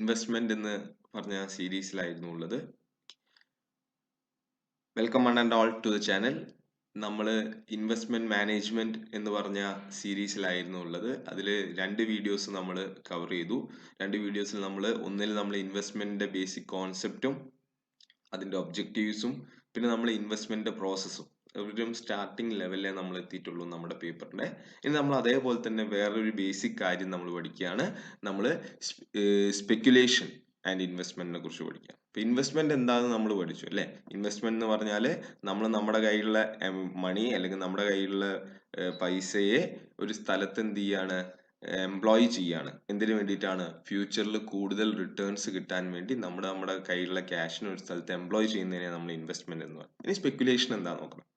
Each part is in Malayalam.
ഇൻവെസ്റ്റ്മെന്റ് എന്ന് പറഞ്ഞ സീരീസിലായിരുന്നു ഉള്ളത്. Welcome one and all to the channel. നമ്മൾ ഇൻവെസ്റ്റ്മെന്റ് മാനേജ്മെന്റ് എന്ന് പറഞ്ഞ സീരീസിലായിരുന്നു ഉള്ളത്. അതിൽ 2 വീഡിയോസ് നമ്മൾ കവർ ചെയ്തു. 2 വീഡിയോസിൽ നമ്മൾ ഇൻവെസ്റ്റ്മെന്റിന്റെ ബേസിക് കോൺസെപ്റ്റും അതിന്റെ ഒബ്ജക്റ്റീവ്സും പിന്നെ നമ്മൾ ഇൻവെസ്റ്റ്മെന്റിന്റെ പ്രോസസ്സും ഒരു സ്റ്റാർട്ടിംഗ് ലെവലിലേ നമ്മൾ എത്തിയിട്ടുള്ളൂ നമ്മുടെ പേപ്പറിന്റെ. ഇനി നമ്മൾ അതേപോലെ തന്നെ വേറൊരു ബേസിക് കാര്യം നമ്മൾ പഠിക്കുകയാണ്. നമ്മൾ സ്പെക്യുലേഷൻ ആൻഡ് ഇൻവെസ്റ്റ്മെന്റിനെ കുറിച്ച് പഠിക്കാം. ഇപ്പൊ ഇൻവെസ്റ്റ്മെന്റ് എന്താണെന്ന് നമ്മൾ പഠിച്ചു അല്ലെ. ഇൻവെസ്റ്റ്മെന്റ് എന്ന് പറഞ്ഞാൽ നമ്മൾ നമ്മുടെ കയ്യിലുള്ള മണി അല്ലെങ്കിൽ നമ്മുടെ കയ്യിലുള്ള പൈസയെ ഒരു സ്ഥലത്ത് എന്ത് ചെയ്യാണ്, എംപ്ലോയ് ചെയ്യാണ്. എന്തിനു വേണ്ടിയിട്ടാണ്? ഫ്യൂച്ചറിൽ കൂടുതൽ റിട്ടേൺസ് കിട്ടാൻ വേണ്ടി നമ്മുടെ കയ്യിലുള്ള ക്യാഷിന് ഒരു സ്ഥലത്ത് എംപ്ലോയ് ചെയ്യുന്നതിനെയാണ് നമ്മൾ ഇൻവെസ്റ്റ്മെന്റ് എന്ന് പറയുന്നത്. ഇനി സ്പെക്യുലേഷൻ എന്താ നോക്കണം.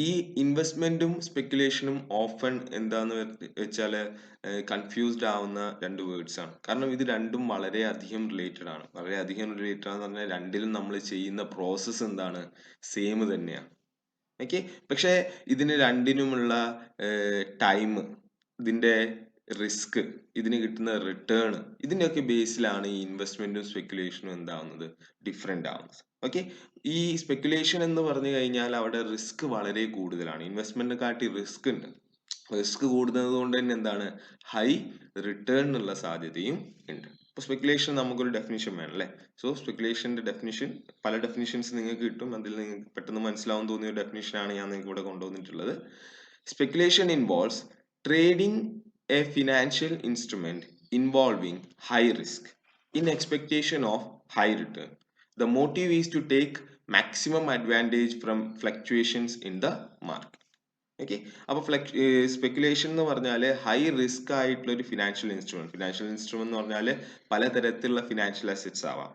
ഈ ഇൻവെസ്റ്റ്മെന്റും സ്പെക്യുലേഷനും ഓഫൺ എന്താന്ന് വെച്ചാല് കൺഫ്യൂസ്ഡ് ആവുന്ന 2 വേർഡ്സ് ആണ്. കാരണം ഇത് രണ്ടും വളരെയധികം റിലേറ്റഡ് ആണ്. വളരെയധികം റിലേറ്റഡ് ആണെന്ന് പറഞ്ഞാൽ രണ്ടിലും നമ്മൾ ചെയ്യുന്ന പ്രോസസ്സ് എന്താണ്, സെയിം തന്നെയാണ്. ഓക്കെ. പക്ഷെ ഇതിന് രണ്ടിനുമുള്ള ടൈം, ഇതിന്റെ റിസ്ക്, ഇതിന് കിട്ടുന്ന റിട്ടേൺ, ഇതിന്റെയൊക്കെ ബേസിലാണ് ഈ ഇൻവെസ്റ്റ്മെന്റും സ്പെക്യുലേഷനും എന്താവുന്നത്, ഡിഫറെന്റ് ആവുന്നത്. ഓക്കെ. ഈ സ്പെക്യുലേഷൻ എന്ന് പറഞ്ഞു കഴിഞ്ഞാൽ അവിടെ റിസ്ക് വളരെ കൂടുതലാണ്. ഇൻവെസ്റ്റ്മെന്റിനെ കാട്ടി റിസ്ക് ഉണ്ട്. റിസ്ക് കൂടുന്നത് കൊണ്ട് തന്നെ എന്താണ്, ഹൈ റിട്ടേണിനുള്ള സാധ്യതയും ഉണ്ട്. ഇപ്പൊ സ്പെക്യുലേഷൻ നമുക്കൊരു ഡെഫിനിഷൻ വേണം അല്ലെ. സോ സ്പെക്യുലേഷന്റെ ഡെഫിനിഷൻ, പല ഡെഫിനിഷൻസ് നിങ്ങൾക്ക് കിട്ടും. അതിൽ നിങ്ങൾക്ക് പെട്ടെന്ന് മനസ്സിലാവും തോന്നിയ ഡെഫിനിഷൻ ആണ് ഞാൻ നിങ്ങൾക്ക് ഇവിടെ കൊണ്ടുവന്നിട്ടുള്ളത്. Speculation involves trading A financial instrument involving high risk in expectation of high return. The motive is to take maximum advantage from fluctuations in the market. Okay. അപ്പൊ സ്പെക്യുലേഷൻ എന്ന് പറഞ്ഞാൽ ഹൈ റിസ്ക് ആയിട്ടുള്ള ഒരു ഫിനാൻഷ്യൽ ഇൻസ്ട്രുമെന്റ് എന്ന് പറഞ്ഞാൽ പലതരത്തിലുള്ള ഫിനാൻഷ്യൽ അസറ്റ്സ് ആവാം.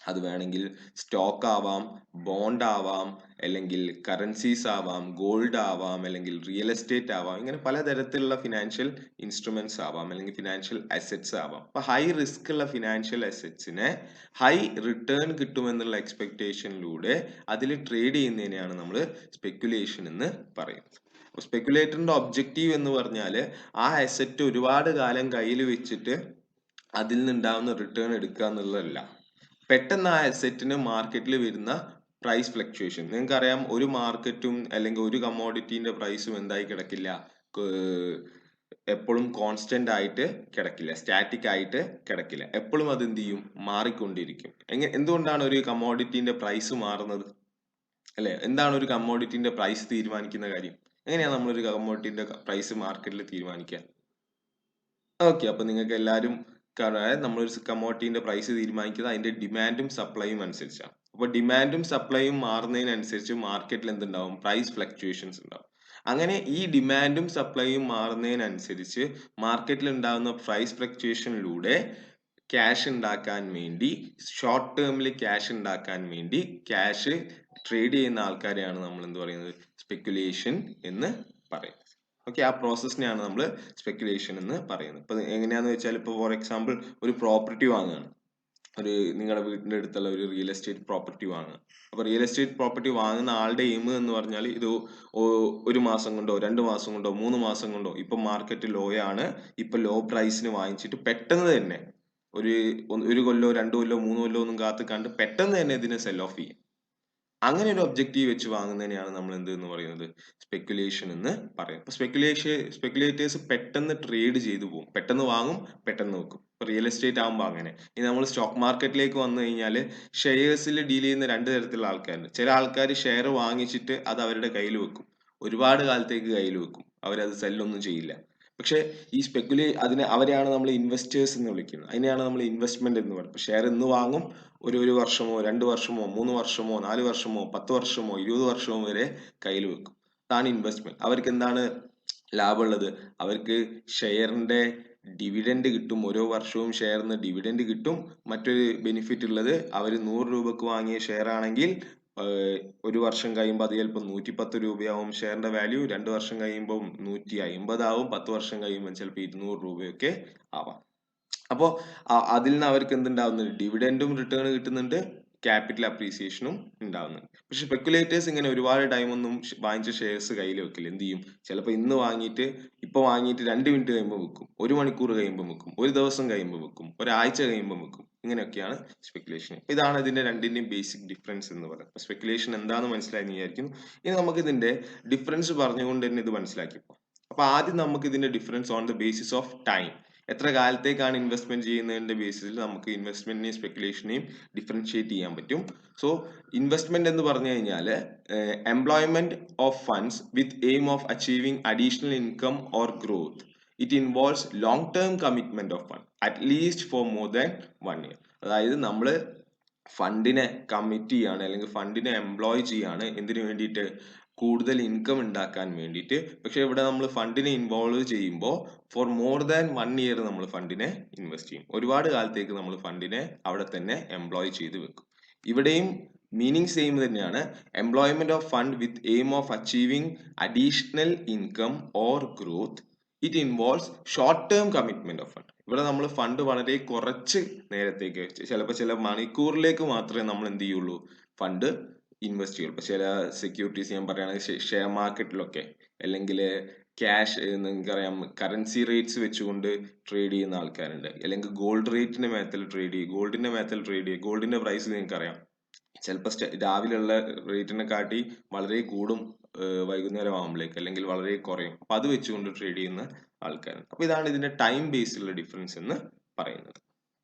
അത് വേണമെങ്കിൽ സ്റ്റോക്ക് ആവാം, ബോണ്ട് ആവാം, അല്ലെങ്കിൽ കറൻസീസ് ആവാം, ഗോൾഡ് ആവാം, അല്ലെങ്കിൽ റിയൽ എസ്റ്റേറ്റ് ആവാം. ഇങ്ങനെ പലതരത്തിലുള്ള ഫിനാൻഷ്യൽ ഇൻസ്ട്രുമെന്റ്സ് ആവാം, അല്ലെങ്കിൽ ഫിനാൻഷ്യൽ അസറ്റ്സ് ആവാം. അപ്പൊ ഹൈ റിസ്ക് ഉള്ള ഫിനാൻഷ്യൽ അസറ്റ്സിനെ ഹൈ റിട്ടേൺ കിട്ടുമെന്നുള്ള എക്സ്പെക്ടേഷനിലൂടെ അതിൽ ട്രേഡ് ചെയ്യുന്നതിനെയാണ് നമ്മൾ സ്പെക്യുലേഷൻ എന്ന് പറയുന്നത്. സ്പെക്യുലേറ്ററിന്റെ ഒബ്ജക്റ്റീവ് എന്ന് പറഞ്ഞാൽ ആ അസറ്റ് ഒരുപാട് കാലം കയ്യിൽ വെച്ചിട്ട് അതിൽ നിന്നുണ്ടാവുന്ന റിട്ടേൺ എടുക്കുക എന്നുള്ളതല്ല. പെട്ടെന്ന് ആ അസറ്റിന് മാർക്കറ്റിൽ വരുന്ന പ്രൈസ് ഫ്ലക്ച്വേഷൻ, നിങ്ങൾക്കറിയാം, ഒരു മാർക്കറ്റും അല്ലെങ്കിൽ ഒരു കമ്മോഡിറ്റീന്റെ പ്രൈസും എന്തായി കിടക്കില്ല, എപ്പോഴും കോൺസ്റ്റന്റ് ആയിട്ട് കിടക്കില്ല, സ്റ്റാറ്റിക് ആയിട്ട് കിടക്കില്ല. എപ്പോഴും അത് എന്ത് ചെയ്യും, മാറിക്കൊണ്ടിരിക്കും. എന്തുകൊണ്ടാണ് ഒരു കമ്മോഡിറ്റീന്റെ പ്രൈസ് മാറുന്നത് അല്ലെ? എന്താണ് ഒരു കമ്മോഡിറ്റീന്റെ പ്രൈസ് തീരുമാനിക്കുന്ന കാര്യം? എങ്ങനെയാണ് നമ്മളൊരു കമ്മോഡിറ്റീന്റെ പ്രൈസ് മാർക്കറ്റിൽ തീരുമാനിക്കുക? ഓക്കെ. അപ്പൊ നിങ്ങൾക്ക് എല്ലാവരും നമ്മളൊരു കമ്മോഡിറ്റീന്റെ പ്രൈസ് തീരുമാനിക്കുന്നത് അതിന്റെ ഡിമാൻഡും സപ്ലൈയും അനുസരിച്ചാണ്. അപ്പൊ ഡിമാൻഡും സപ്ലൈയും മാറുന്നതിനനുസരിച്ച് മാർക്കറ്റിൽ എന്തുണ്ടാവും, പ്രൈസ് ഫ്ലക്ച്വേഷൻസ് ഉണ്ടാവും. അങ്ങനെ ഈ ഡിമാൻഡും സപ്ലൈയും മാറുന്നതിനനുസരിച്ച് മാർക്കറ്റിൽ ഉണ്ടാകുന്ന പ്രൈസ് ഫ്ലക്ച്വേഷനിലൂടെ ക്യാഷ് ഉണ്ടാക്കാൻ വേണ്ടി, ഷോർട്ട് ടേമിൽ ക്യാഷ് ഉണ്ടാക്കാൻ വേണ്ടി ക്യാഷ് ട്രേഡ് ചെയ്യുന്ന ആൾക്കാരെയാണ് നമ്മൾ എന്ത് പറയുന്നത്, സ്പെക്യുലേഷൻ എന്ന് പറയുന്നത്. ഓക്കെ. ആ പ്രോസസ്സിനെയാണ് നമ്മൾ സ്പെക്യുലേഷൻ എന്ന് പറയുന്നത്. ഇപ്പൊ എങ്ങനെയാന്ന് വെച്ചാൽ, ഇപ്പൊ ഫോർ എക്സാമ്പിൾ ഒരു പ്രോപ്പർട്ടി വാങ്ങുകയാണ്. നിങ്ങളുടെ വീടിന്റെ അടുത്തുള്ള ഒരു റിയൽ എസ്റ്റേറ്റ് പ്രോപ്പർട്ടി വാങ്ങുക. അപ്പൊ റിയൽ എസ്റ്റേറ്റ് പ്രോപ്പർട്ടി വാങ്ങുന്ന ആളുടെ എയിം എന്ന് പറഞ്ഞാൽ ഇത് ഒരു മാസം കൊണ്ടോ 2 മാസം കൊണ്ടോ 3 മാസം കൊണ്ടോ, ഇപ്പൊ മാർക്കറ്റ് ലോ ആണ്, ഇപ്പൊ ലോ പ്രൈസിന് വാങ്ങിച്ചിട്ട് പെട്ടെന്ന് തന്നെ ഒരു കൊല്ലോ 2 കൊല്ലോ 3 കൊല്ലോ ഒന്നും കാത്ത് കണ്ട് പെട്ടെന്ന് തന്നെ ഇതിനെ സെൽ ഓഫ് ചെയ്യും. അങ്ങനെ ഒരു ഒബ്ജക്റ്റീവ് വെച്ച് വാങ്ങുന്നതിനെയാണ് നമ്മൾ എന്ത് എന്ന് പറയുന്നത്, സ്പെക്യുലേഷൻ എന്ന് പറയും. അപ്പൊ സ്പെക്യുലേറ്റേഴ്സ് പെട്ടെന്ന് ട്രേഡ് ചെയ്തു പോകും, പെട്ടെന്ന് വാങ്ങും, പെട്ടെന്ന് വെക്കും. ഇപ്പൊ റിയൽ എസ്റ്റേറ്റ് ആകുമ്പോൾ അങ്ങനെ. ഇനി നമ്മൾ സ്റ്റോക്ക് മാർക്കറ്റിലേക്ക് വന്നു കഴിഞ്ഞാൽ ഷെയർസിൽ ഡീൽ ചെയ്യുന്ന 2 തരത്തിലുള്ള ആൾക്കാരുണ്ട്. ചില ആൾക്കാർ ഷെയർ വാങ്ങിച്ചിട്ട് അത് അവരുടെ കയ്യിൽ വെക്കും, ഒരുപാട് കാലത്തേക്ക് കയ്യിൽ വെക്കും, അവരത് സെല്ലൊന്നും ചെയ്യില്ല. പക്ഷെ ഈ അവരെയാണ് നമ്മൾ ഇൻവെസ്റ്റേഴ്സ് എന്ന് വിളിക്കുന്നത്. അതിനെയാണ് നമ്മൾ ഇൻവെസ്റ്റ്മെന്റ് എന്ന് പറയുന്നത്. ഷെയർ ഇന്ന് വാങ്ങും, ഒരു വർഷമോ 2 വർഷമോ 3 വർഷമോ 4 വർഷമോ 10 വർഷമോ 20 വർഷമോ വരെ കയ്യിൽ വെക്കും. അതാണ് ഇൻവെസ്റ്റ്മെന്റ്. അവർക്ക് എന്താണ് ലാഭമുള്ളത്? അവർക്ക് ഷെയറിന്റെ ഡിവിഡൻഡ് കിട്ടും. ഓരോ വർഷവും ഷെയറിന് ഡിവിഡൻഡ് കിട്ടും. മറ്റൊരു ബെനിഫിറ്റ് ഉള്ളത്, അവർ 100 രൂപക്ക് വാങ്ങിയ ഷെയർ ആണെങ്കിൽ ഒരു വർഷം കഴിയുമ്പോൾ അത് ചിലപ്പോൾ 110 രൂപയാവും ഷെയറിന്റെ വാല്യൂ. 2 വർഷം കഴിയുമ്പോൾ 150 ആവും. 10 വർഷം കഴിയുമ്പോൾ ചിലപ്പോൾ 200 രൂപയൊക്കെ ആവാം. അപ്പോ അതിൽ നിന്ന് അവർക്ക് എന്തുണ്ടാവുന്നുണ്ട്, ഡിവിഡൻഡും റിട്ടേൺ കിട്ടുന്നുണ്ട്, ക്യാപിറ്റൽ അപ്രീസിയേഷനും ഉണ്ടാവുന്നുണ്ട്. പക്ഷെ സ്പെക്കുലേറ്റേഴ്സ് ഇങ്ങനെ ഒരുപാട് ടൈം ഒന്നും വാങ്ങിച്ച ഷെയർസ് കയ്യിൽ വെക്കില്ല. എന്ത് ചെയ്യും? ചിലപ്പോൾ ഇന്ന് വാങ്ങിയിട്ട് ഇപ്പൊ വാങ്ങിയിട്ട് 2 മിനിറ്റ് കഴിയുമ്പോൾ വെക്കും, 1 മണിക്കൂർ കഴിയുമ്പോൾ വെക്കും, ഒരു ദിവസം കഴിയുമ്പോൾ വെക്കും, ഒരാഴ്ച കഴിയുമ്പോൾ വെക്കും. ഇങ്ങനെയൊക്കെയാണ് സ്പെക്കുലേഷൻ. ഇതാണ് ഇതിന്റെ രണ്ടിന്റെയും ബേസിക് ഡിഫറൻസ് എന്ന് പറയുന്നത്. സ്പെക്കുലേഷൻ എന്താണെന്ന് മനസ്സിലായെന്ന് വിചാരിക്കുന്നു. ഇനി നമുക്ക് ഇതിന്റെ ഡിഫറൻസ് പറഞ്ഞുകൊണ്ട് തന്നെ ഇത് മനസ്സിലാക്കിപ്പോ. അപ്പൊ ആദ്യം നമുക്ക് ഇതിന്റെ difference on the basis of time, എത്ര കാലത്തേക്കാണ് ഇൻവെസ്റ്റ്മെന്റ് ചെയ്യുന്നതിന്റെ ബേസിസിൽ നമുക്ക് ഇൻവെസ്റ്റ്മെന്റിനെയും സ്പെക്കുലേഷനെയും ഡിഫറൻഷിയേറ്റ് ചെയ്യാൻ പറ്റും. സോ ഇൻവെസ്റ്റ്മെന്റ് എന്ന് പറഞ്ഞു കഴിഞ്ഞാൽ employment of funds with aim of achieving additional income or growth. It involves long term commitment of fund at least for more than 1 year. അതായത് നമ്മൾ ഫണ്ടിനെ കമ്മിറ്റ് ചെയ്യാണ് അല്ലെങ്കിൽ ഫണ്ടിനെ എംപ്ലോയ് ചെയ്യാണ് എന്തിനു വേണ്ടിയിട്ട്? കൂടുതൽ ഇൻകം ഉണ്ടാക്കാൻ വേണ്ടിയിട്ട്. പക്ഷെ ഇവിടെ നമ്മൾ ഫണ്ടിനെ ഇൻവോൾവ് ചെയ്യുമ്പോൾ ഫോർ മോർ ദാൻ 1 year നമ്മൾ ഫണ്ടിനെ ഇൻവെസ്റ്റ് ചെയ്യും. ഒരുപാട് കാലത്തേക്ക് നമ്മൾ ഫണ്ടിനെ അവിടെ തന്നെ എംപ്ലോയ് ചെയ്ത് വെക്കും. ഇവിടെയും മീനിങ് സെയിം തന്നെയാണ്. Employment of fund with aim of achieving additional income or growth. It involves short term commitment of fund. ഇവിടെ നമ്മൾ ഫണ്ട് വളരെ കുറച്ച് നേരത്തേക്ക്, ചിലപ്പോൾ ചില മണിക്കൂറിലേക്ക് മാത്രമേ നമ്മൾ എന്ത് ചെയ്യുള്ളൂ? ഫണ്ട് ഇൻവെസ്റ്റ് ചെയ്യുള്ളൂ. ഇപ്പൊ ചില സെക്യൂരിറ്റീസ് ഞാൻ പറയുകയാണെങ്കിൽ ഷെയർ മാർക്കറ്റിലൊക്കെ, അല്ലെങ്കിൽ ക്യാഷ്, നിങ്ങൾക്കറിയാം കറൻസി റേറ്റ്സ് വെച്ചുകൊണ്ട് ട്രേഡ് ചെയ്യുന്ന ആൾക്കാരുണ്ട്, അല്ലെങ്കിൽ ഗോൾഡ് റേറ്റിന്റെ മേത്തിൽ ട്രേഡ് ചെയ്യും, ഗോൾഡിന്റെ മേത്തിൽ ട്രേഡ് ചെയ്യും. ഗോൾഡിന്റെ പ്രൈസ് നിങ്ങൾക്കറിയാം, ചിലപ്പോൾ രാവിലെയുള്ള റേറ്റിനെ കാട്ടി വളരെ കൂടും വൈകുന്നേരം ആകുമ്പോഴേക്ക്, അല്ലെങ്കിൽ വളരെ കുറയും. അപ്പൊ അത് വെച്ചുകൊണ്ട് ട്രേഡ് ചെയ്യുന്ന ആൾക്കാരുണ്ട്. അപ്പൊ ഇതാണ് ഇതിന്റെ ടൈം ബേസിലുള്ള ഡിഫറൻസ് എന്ന് പറയുന്നത്.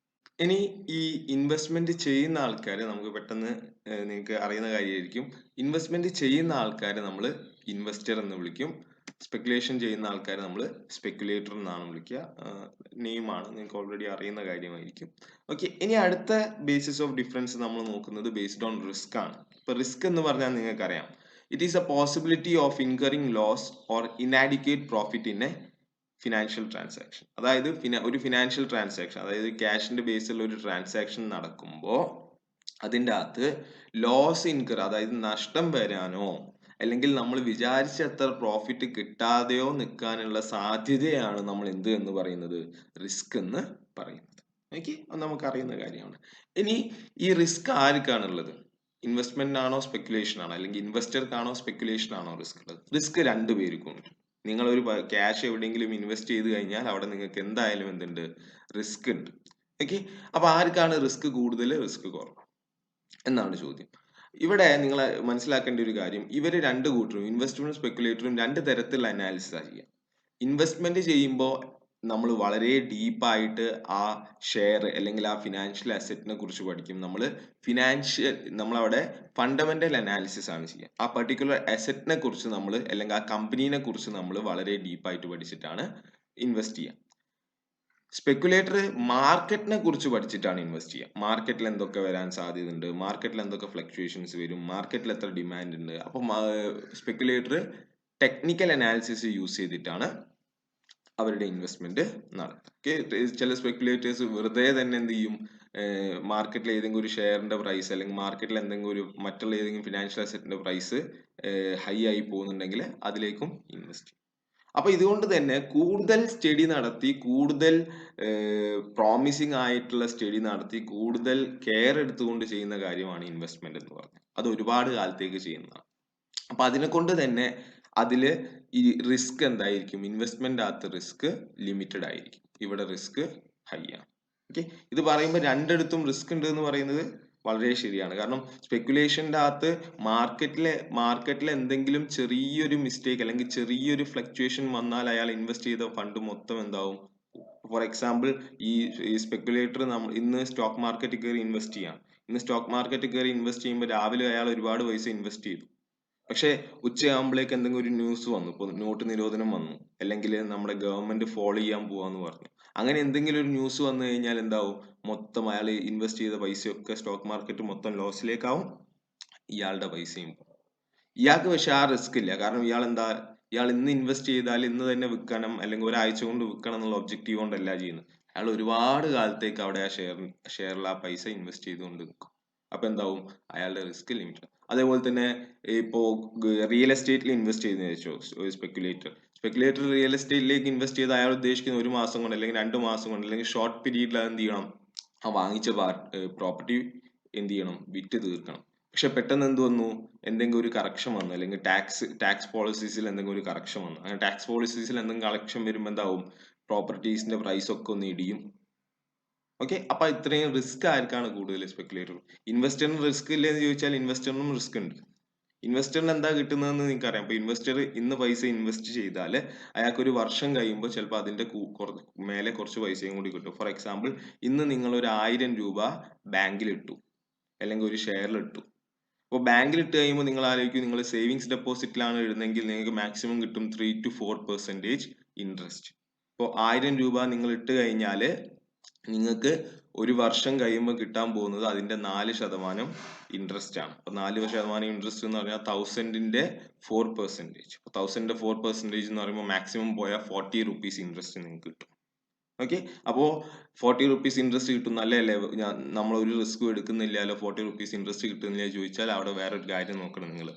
ഇനി ഈ ഇൻവെസ്റ്റ്മെന്റ് ചെയ്യുന്ന ആൾക്കാരെ നമുക്ക് പെട്ടെന്ന് നിങ്ങൾക്ക് അറിയുന്ന കാര്യമായിരിക്കും. ഇൻവെസ്റ്റ്മെന്റ് ചെയ്യുന്ന ആൾക്കാരെ നമ്മൾ ഇൻവെസ്റ്റർ എന്ന് വിളിക്കും. സ്പെക്കുലേഷൻ ചെയ്യുന്ന ആൾക്കാരെ നമ്മൾ സ്പെക്കുലേറ്റർ എന്നാണ് വിളിക്കുക. നെയിമാണ്, നിങ്ങൾക്ക് ഓൾറെഡി അറിയുന്ന കാര്യമായിരിക്കും. ഓക്കെ, ഇനി അടുത്ത ബേസിസ് ഓഫ് ഡിഫറൻസ് നമ്മൾ നോക്കുന്നത് ബേസ്ഡ് ഓൺ റിസ്ക് ആണ്. ഇപ്പൊ റിസ്ക് എന്ന് പറഞ്ഞാൽ നിങ്ങൾക്കറിയാം, it is a possibility of incurring loss or inadequate profit in a financial transaction. അതായത് ഒരു ഫിനാൻഷ്യൽ ട്രാൻസാക്ഷൻ, അതായത് ക്യാഷിന്റെ ബേസിലുള്ള ഒരു ട്രാൻസാക്ഷൻ നടക്കുമ്പോൾ അതിൻ്റെ അകത്ത് ലോസ് ഇൻകർ, അതായത് നഷ്ടം വരാനോ അല്ലെങ്കിൽ നമ്മൾ വിചാരിച്ച അത്ര പ്രോഫിറ്റ് കിട്ടാതെയോ നിൽക്കാനുള്ള സാധ്യതയാണ് നമ്മൾ എന്ത് എന്ന് പറയുന്നത്? റിസ്ക് എന്ന് പറയുന്നത്. ഓക്കെ, നമുക്ക് അറിയുന്ന കാര്യമാണ്. ഇനി ഈ റിസ്ക് ആർക്കാണുള്ളത്? ഇൻവെസ്റ്റ്മെന്റിനാണോ സ്പെക്കുലേഷൻ ആണോ, അല്ലെങ്കിൽ ഇൻവെസ്റ്റർക്കാണോ സ്പെക്കുലേഷൻ ആണോ റിസ്ക് ഉള്ളത്? റിസ്ക് രണ്ടുപേർക്കും ഉണ്ട്. നിങ്ങൾ ഒരു ക്യാഷ് എവിടെയെങ്കിലും ഇൻവെസ്റ്റ് ചെയ്ത് കഴിഞ്ഞാൽ അവിടെ നിങ്ങൾക്ക് എന്തായാലും എന്തുണ്ട്? റിസ്ക് ഉണ്ട്. ഓക്കെ, അപ്പൊ ആർക്കാണ് റിസ്ക് കൂടുതൽ, റിസ്ക് കുറവ് എന്നാണ് ചോദ്യം. ഇവിടെ നിങ്ങൾ മനസ്സിലാക്കേണ്ട ഒരു കാര്യം, ഇവര് രണ്ട് കൂട്ടരും, ഇൻവെസ്റ്ററും സ്പെക്കുലേറ്ററും രണ്ട് തരത്തിലുള്ള അനാലിസിസ് ചെയ്യാം. ഇൻവെസ്റ്റ്മെന്റ് ചെയ്യുമ്പോൾ നമ്മൾ വളരെ ഡീപ്പായിട്ട് ആ ഷെയർ അല്ലെങ്കിൽ ആ ഫിനാൻഷ്യൽ അസറ്റിനെ കുറിച്ച് പഠിക്കും. നമ്മളവിടെ ഫണ്ടമെന്റൽ അനാലിസിസ് ആണ് ചെയ്യുക. ആ പർട്ടിക്കുലർ അസറ്റിനെ കുറിച്ച് നമ്മൾ, അല്ലെങ്കിൽ ആ കമ്പനീനെ കുറിച്ച് നമ്മൾ വളരെ ഡീപ്പായിട്ട് പഠിച്ചിട്ടാണ് ഇൻവെസ്റ്റ് ചെയ്യുക. സ്പെക്കുലേറ്റർ മാർക്കറ്റിനെ കുറിച്ച് പഠിച്ചിട്ടാണ് ഇൻവെസ്റ്റ് ചെയ്യുക. മാർക്കറ്റിൽ എന്തൊക്കെ വരാൻ സാധ്യതയുണ്ട്, മാർക്കറ്റിൽ എന്തൊക്കെ ഫ്ലക്ച്വേഷൻസ് വരും, മാർക്കറ്റിൽ എത്ര ഡിമാൻഡ് ഉണ്ട്. അപ്പം സ്പെക്കുലേറ്റർ ടെക്നിക്കൽ അനാലിസിസ് യൂസ് ചെയ്തിട്ടാണ് അവരുടെ ഇൻവെസ്റ്റ്മെന്റ് നടത്തുക. ചില സ്പെക്കുലേറ്റേഴ്സ് വെറുതെ തന്നെ എന്ത് ചെയ്യും? മാർക്കറ്റിൽ ഏതെങ്കിലും ഒരു ഷെയറിന്റെ പ്രൈസ്, അല്ലെങ്കിൽ മാർക്കറ്റിൽ എന്തെങ്കിലും ഒരു മറ്റുള്ള ഏതെങ്കിലും ഫിനാൻഷ്യൽ അസറ്റിന്റെ പ്രൈസ് ഹൈ ആയി പോകുന്നുണ്ടെങ്കിൽ അതിലേക്കും ഇൻവെസ്റ്റ് ചെയ്യും. അപ്പൊ ഇതുകൊണ്ട് തന്നെ കൂടുതൽ സ്റ്റഡി നടത്തി, കൂടുതൽ പ്രോമിസിങ് ആയിട്ടുള്ള സ്റ്റഡി നടത്തി, കൂടുതൽ കെയർ എടുത്തുകൊണ്ട് ചെയ്യുന്ന കാര്യമാണ് ഇൻവെസ്റ്റ്മെന്റ് എന്ന് പറഞ്ഞത്. അത് ഒരുപാട് കാലത്തേക്ക് ചെയ്യുന്നതാണ്. അപ്പൊ അതിനെ കൊണ്ട് തന്നെ അതില് ഈ റിസ്ക് എന്തായിരിക്കും? ഇൻവെസ്റ്റ്മെന്റ് അകത്ത് റിസ്ക് ലിമിറ്റഡ് ആയിരിക്കും. ഇവിടെ റിസ്ക് ഹൈ ആണ്. ഓക്കെ, ഇത് പറയുമ്പോൾ രണ്ടിടത്തും റിസ്ക് ഉണ്ട് എന്ന് പറയുന്നത് വളരെ ശരിയാണ്. കാരണം സ്പെക്കുലേഷന്റെ അകത്ത് മാർക്കറ്റിൽ എന്തെങ്കിലും ചെറിയൊരു മിസ്റ്റേക്ക് അല്ലെങ്കിൽ ചെറിയൊരു ഫ്ലക്ച്വേഷൻ വന്നാൽ അയാൾ ഇൻവെസ്റ്റ് ചെയ്ത ഫണ്ട് മൊത്തം എന്താവും? ഫോർ എക്സാമ്പിൾ, ഈ സ്പെക്കുലേറ്റർ ഇന്ന് സ്റ്റോക്ക് മാർക്കറ്റിൽ കയറി ഇൻവെസ്റ്റ് ചെയ്യാം. ഇന്ന് സ്റ്റോക്ക് മാർക്കറ്റിൽ കയറി ഇൻവെസ്റ്റ് ചെയ്യുമ്പോൾ രാവിലെ അയാൾ ഒരുപാട് പൈസ ഇൻവെസ്റ്റ് ചെയ്തു. പക്ഷെ ഉച്ചയാകുമ്പോഴേക്ക് എന്തെങ്കിലും ഒരു ന്യൂസ് വന്നു, ഇപ്പൊ നോട്ട് നിരോധനം വന്നു, അല്ലെങ്കിൽ നമ്മുടെ ഗവൺമെന്റ് ഫോളോ ചെയ്യാൻ പോവാന്ന് പറഞ്ഞു. അങ്ങനെ എന്തെങ്കിലും ഒരു ന്യൂസ് വന്നു കഴിഞ്ഞാൽ എന്താവും? മൊത്തം അയാൾ ഇൻവെസ്റ്റ് ചെയ്ത പൈസയൊക്കെ സ്റ്റോക്ക് മാർക്കറ്റ് മൊത്തം ലോസിലേക്കാവും, ഇയാളുടെ പൈസയും പോകും. ഇയാൾക്ക് പക്ഷെ ആ റിസ്ക് ഇല്ല. കാരണം ഇയാൾ ഇന്ന് ഇൻവെസ്റ്റ് ചെയ്താൽ ഇന്ന് തന്നെ വിൽക്കണം, അല്ലെങ്കിൽ ഒരാഴ്ച കൊണ്ട് വിൽക്കണം എന്നുള്ള ഒബ്ജക്റ്റീവ് കൊണ്ടല്ല ചെയ്യുന്നത്. അയാൾ ഒരുപാട് കാലത്തേക്ക് അവിടെ ആ ഷെയറിൽ ആ പൈസ ഇൻവെസ്റ്റ് ചെയ്തുകൊണ്ട് നിൽക്കും. അപ്പൊ എന്താവും? അയാളുടെ റിസ്ക് ലിമിറ്റ്. അതേപോലെ തന്നെ ഇപ്പോ റിയൽ എസ്റ്റേറ്റിൽ ഇൻവെസ്റ്റ് ചെയ്യുന്ന വെച്ചോ, സ്പെക്കുലേറ്റർ റിയൽ എസ്റ്റേറ്റിലേക്ക് ഇൻവെസ്റ്റ് ചെയ്ത് അയാൾ ഉദ്ദേശിക്കുന്ന 1 മാസം കൊണ്ട്, അല്ലെങ്കിൽ 2 മാസം കൊണ്ട്, അല്ലെങ്കിൽ ഷോർട്ട് പീരീഡിൽ എന്ത് ചെയ്യണം? ആ വാങ്ങിച്ച പ്രോപ്പർട്ടി എന്ത് ചെയ്യണം, വിറ്റ് തീർക്കണം. പക്ഷെ പെട്ടെന്ന് എന്ത് വന്നു, എന്തെങ്കിലും ഒരു കറക്ഷൻ വന്നു, അല്ലെങ്കിൽ ടാക്സ് പോളിസീസിൽ എന്തെങ്കിലും ഒരു കറക്ഷൻ വന്നു. അങ്ങനെ ടാക്സ് പോളിസീസിൽ എന്തെങ്കിലും കറക്ഷൻ വരുമ്പോൾ എന്താവും, പ്രോപ്പർട്ടീസിന്റെ പ്രൈസ് ഒക്കെ ഒന്ന് ഇടിയും. ഓക്കെ, അപ്പൊ ഇത്രയും റിസ്ക് ആർക്കാണ് കൂടുതൽ, സ്പെക്കുലേറ്റർ. ഇൻവെസ്റ്ററിന് റിസ്ക് ഇല്ലെന്ന് ചോദിച്ചാൽ ഇൻവെസ്റ്ററിനും റിസ്ക് ഉണ്ട്. ഇൻവെസ്റ്ററിന് എന്താ കിട്ടുന്നതെന്ന് നിങ്ങൾക്ക് അറിയാം. ഇപ്പൊ ഇൻവെസ്റ്റർ ഇന്ന് പൈസ ഇൻവെസ്റ്റ് ചെയ്താൽ അയാൾക്ക് ഒരു വർഷം കഴിയുമ്പോൾ ചിലപ്പോൾ അതിന്റെ മേലെ കുറച്ച് പൈസയും കൂടി കിട്ടും. ഫോർ എക്സാമ്പിൾ, ഇന്ന് നിങ്ങൾ ഒരു 1000 രൂപ ബാങ്കിൽ ഇട്ടു, അല്ലെങ്കിൽ ഒരു ഷെയറിൽ ഇട്ടു. അപ്പോൾ ബാങ്കിൽ ഇട്ട് കഴിയുമ്പോൾ നിങ്ങൾ ആലോചിക്കും, നിങ്ങൾ സേവിങ്സ് ഡെപ്പോസിറ്റിലാണ് ഇടുന്നെങ്കിൽ നിങ്ങൾക്ക് മാക്സിമം കിട്ടും 3 to 4% ഇൻട്രസ്റ്റ്. ഇപ്പോൾ 1000 രൂപ നിങ്ങൾ ഇട്ട് കഴിഞ്ഞാൽ നിങ്ങൾക്ക് ഒരു വർഷം കഴിയുമ്പോൾ കിട്ടാൻ പോകുന്നത് അതിന്റെ 4% ഇൻട്രസ്റ്റ് ആണ്. അപ്പൊ 4% ഇൻട്രസ്റ്റ് എന്ന് പറഞ്ഞാൽ 1000ന്റെ 4%. 1000ന്റെ 4% എന്ന് പറയുമ്പോൾ മാക്സിമം പോയാൽ 40 റുപ്പീസ് ഇൻട്രസ്റ്റ് നിങ്ങൾക്ക് കിട്ടും. ഓക്കെ, അപ്പോ 40 റുപ്പീസ് ഇൻട്രസ്റ്റ് കിട്ടും, നല്ലതല്ലേ? നമ്മൾ ഒരു റിസ്ക് എടുക്കുന്നില്ലല്ലോ, 40 റുപ്പീസ് ഇൻട്രസ്റ്റ് കിട്ടുന്നില്ല ചോദിച്ചാൽ അവിടെ വേറൊരു കാര്യം നോക്കണം നിങ്ങൾ.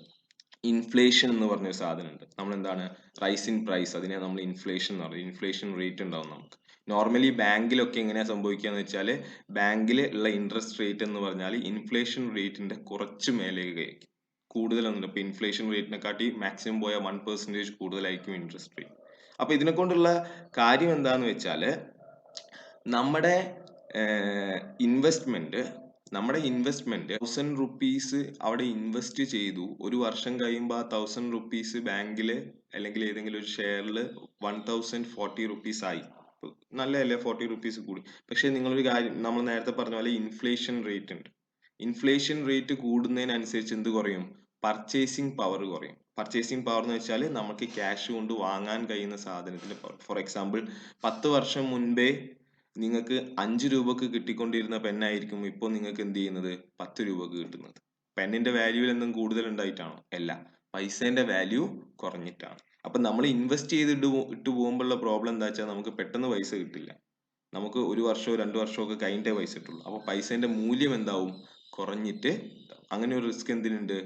ഇൻഫ്ലേഷൻ എന്ന് പറഞ്ഞൊരു സാധനം ഉണ്ട്. നമ്മൾ എന്താണ്, റൈസ് ഇൻ പ്രൈസ്, അതിനെ നമ്മൾ ഇൻഫ്ലേഷൻ എന്ന് പറയും. ഇൻഫ്ലേഷൻ റേറ്റ് ഉണ്ടാവും നമുക്ക്. നോർമലി ബാങ്കിലൊക്കെ എങ്ങനെയാ സംഭവിക്കാന്ന് വെച്ചാൽ, ബാങ്കിൽ ഉള്ള ഇൻട്രസ്റ്റ് റേറ്റ് എന്ന് പറഞ്ഞാൽ ഇൻഫ്ലേഷൻ റേറ്റിന്റെ കുറച്ച് മേലേക്ക് കൂടുതലൊന്നുമില്ല. ഇപ്പൊ ഇൻഫ്ലേഷൻ റേറ്റിനെക്കാട്ടി മാക്സിമം പോയ 1% കൂടുതലായിരിക്കും ഇൻട്രസ്റ്റ് റേറ്റ്. അപ്പൊ ഇതിനെ കൊണ്ടുള്ള കാര്യം എന്താന്ന് വെച്ചാല്, നമ്മുടെ ഇൻവെസ്റ്റ്മെന്റ് 1000 റുപ്പീസ് അവിടെ ഇൻവെസ്റ്റ് ചെയ്തു, ഒരു വർഷം കഴിയുമ്പോൾ ആ 1000 റുപ്പീസ് ബാങ്കില് അല്ലെങ്കിൽ ഏതെങ്കിലും ഒരു ഷെയറിൽ 1040 റുപ്പീസ് ആയി. നല്ലതല്ലേ, 40 റുപ്പീസ് കൂടി. പക്ഷെ നിങ്ങളൊരു കാര്യം, നമ്മൾ നേരത്തെ പറഞ്ഞ പോലെ ഇൻഫ്ലേഷൻ റേറ്റ് ഉണ്ട്. ഇൻഫ്ലേഷൻ റേറ്റ് കൂടുന്നതിനനുസരിച്ച് എന്ത് കുറയും, പർച്ചേസിങ് പവർ കുറയും. പർച്ചേസിങ് പവർ എന്ന് വെച്ചാൽ നമുക്ക് ക്യാഷ് കൊണ്ട് വാങ്ങാൻ കഴിയുന്ന സാധനത്തിന്റെ പവർ. ഫോർ എക്സാമ്പിൾ, 10 വർഷം മുൻപേ നിങ്ങൾക്ക് 5 രൂപക്ക് കിട്ടിക്കൊണ്ടിരുന്ന പെന്നായിരിക്കും ഇപ്പോൾ നിങ്ങൾക്ക് എന്ത് ചെയ്യുന്നത്, 10 രൂപക്ക് കിട്ടുന്നത്. പെന്നിന്റെ വാല്യൂവിൽ എന്തും കൂടുതൽ ഉണ്ടായിട്ടാണോ? അല്ല, പൈസേന്റെ വാല്യൂ കുറഞ്ഞിട്ടാണ്. അപ്പൊ നമ്മൾ ഇൻവെസ്റ്റ് ചെയ്തിട്ട് ഇട്ട് പോകുമ്പോഴുള്ള പ്രോബ്ലം എന്താ വെച്ചാൽ, നമുക്ക് പെട്ടെന്ന് പൈസ കിട്ടില്ല. നമുക്ക് ഒരു വർഷമോ 2 വർഷമോ ഒക്കെ കഴിഞ്ഞിട്ടേ പൈസ കിട്ടുള്ളൂ. അപ്പൊ പൈസേന്റെ മൂല്യം എന്താവും, കുറഞ്ഞിട്ട്. അങ്ങനെ ഒരു റിസ്ക് എന്തിനുണ്ട്,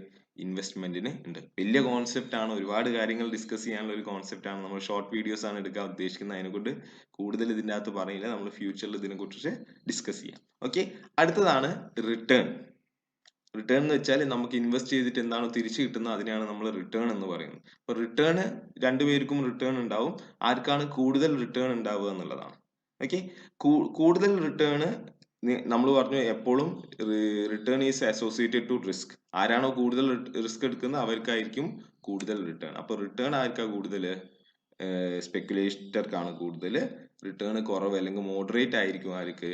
ഇൻവെസ്റ്റ്മെന്റിന് ഉണ്ട്. വലിയ കോൺസെപ്റ്റ് ആണ്, ഒരുപാട് കാര്യങ്ങൾ ഡിസ്കസ് ചെയ്യാനുള്ള ഒരു കോൺസെപ്റ്റ് ആണ്. നമ്മൾ ഷോർട്ട് വീഡിയോസ് ആണ് എടുക്കാൻ ഉദ്ദേശിക്കുന്നത്. അതിനെക്കൊണ്ട് കൂടുതൽ ഇതിൻ്റെ അകത്ത് പറയില്ല, നമ്മൾ ഫ്യൂച്ചറിൽ ഇതിനെ കുറിച്ച് ഡിസ്കസ് ചെയ്യാം. ഓക്കെ, അടുത്തതാണ് റിട്ടേൺ. റിട്ടേൺ എന്ന് വെച്ചാൽ നമുക്ക് ഇൻവെസ്റ്റ് ചെയ്തിട്ട് എന്താണോ തിരിച്ചു കിട്ടുന്നത് അതിനെയാണ് നമ്മൾ റിട്ടേൺ എന്ന് പറയുന്നത്. അപ്പൊ റിട്ടേൺ, രണ്ടുപേർക്കും റിട്ടേൺ ഉണ്ടാവും. ആർക്കാണ് കൂടുതൽ റിട്ടേൺ ഉണ്ടാവുക എന്നുള്ളതാണ്. ഓക്കെ, കൂടുതൽ റിട്ടേൺ നമ്മൾ പറഞ്ഞു എപ്പോഴും return is associated to risk. ആരാണോ കൂടുതൽ റിസ്ക് എടുക്കുന്നത് അവർക്കായിരിക്കും കൂടുതൽ റിട്ടേൺ. അപ്പൊ റിട്ടേൺ ആർക്കാ കൂടുതൽ, സ്പെക്കുലേറ്റർക്കാണ് കൂടുതൽ. റിട്ടേൺ കുറവ് അല്ലെങ്കിൽ മോഡറേറ്റ് ആയിരിക്കും ആർക്ക്,